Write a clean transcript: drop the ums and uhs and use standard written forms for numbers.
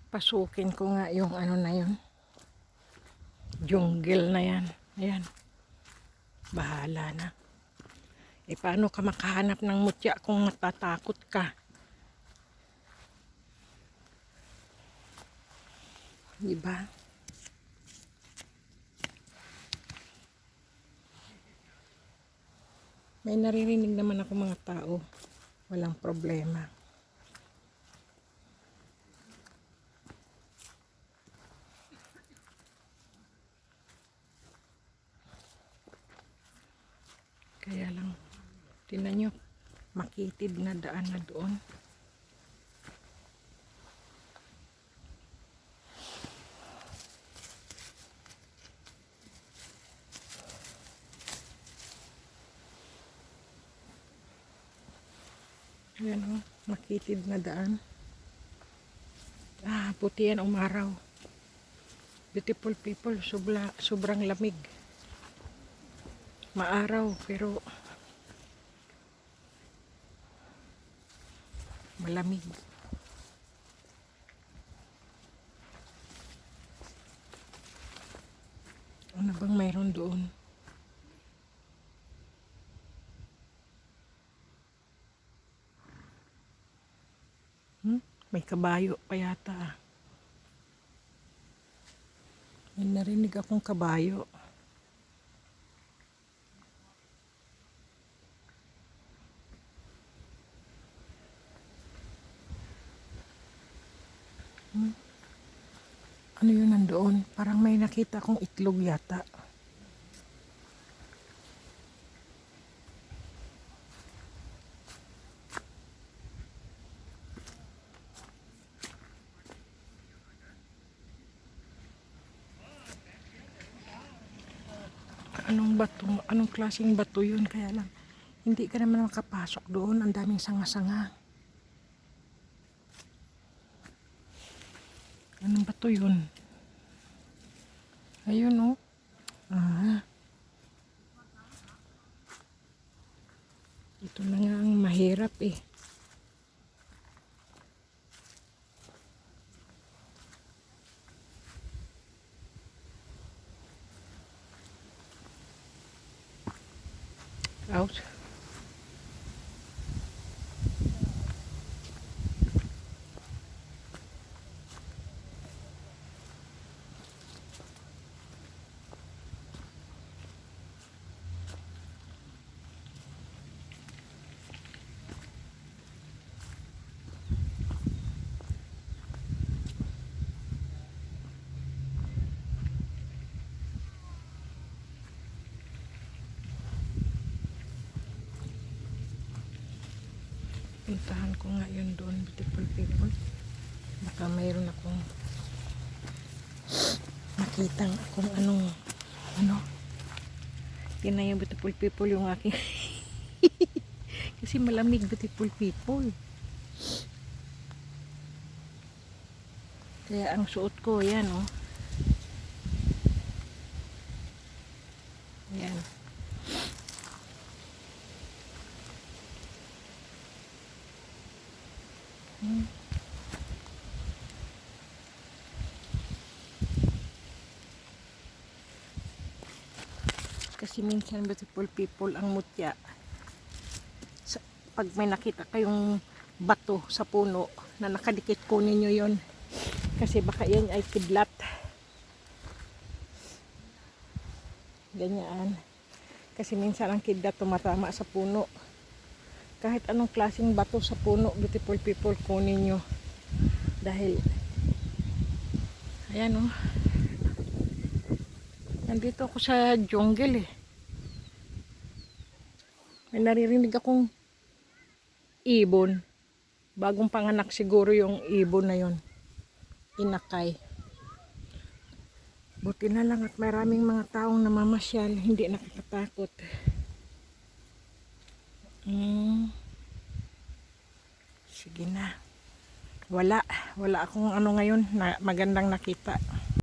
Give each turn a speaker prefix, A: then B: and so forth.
A: Pasukin ko nga yung ano na yun. Jungle na yan. Ayan. Bahala na. Paano ka makahanap ng mutya kung matatakot ka? Diba? May naririnig naman ako mga tao. Walang problema. Kaya lang, tingnan nyo, makitid na daan na doon. Ayan o, makitid na daan. Puti yan umaraw. Beautiful people, sobrang lamig. Maaraw, pero malamig. Ano bang mayroon doon? May kabayo pa yata. May narinig akong kabayo. Ano yun nandoon? Parang may nakita akong itlog yata. Anong bato? Anong klaseng bato yun? Kaya lang, hindi ka naman makapasok doon. Ang daming sanga-sanga. Anong bato yun? Ayun o. Ito na nga ang mahirap eh. Out. Puntahan ko nga yun doon, beautiful people. Baka mayroon akong makitang kung ano. Tingnan yung beautiful people yung aking kasi malamig beautiful people. Kaya ang suot ko yan oh. Yan. Kasi minsan beautiful people ang mutya. Pag may nakita kayong bato sa puno na nakadikit, kunin nyo yun. Kasi baka yan ay kidlat. Ganyan. Kasi minsan ang kidlat tumatama sa puno. Kahit anong klaseng bato sa puno, beautiful people, kunin nyo. Dahil, ayan o. Nandito ako sa jungle eh. May naririnig akong ibon. Bagong panganak siguro yung ibon na yon. Inakay. Buti na lang at maraming mga taong namamasyal, hindi nakakatakot. Sige na. Wala akong ano ngayon na magandang nakita.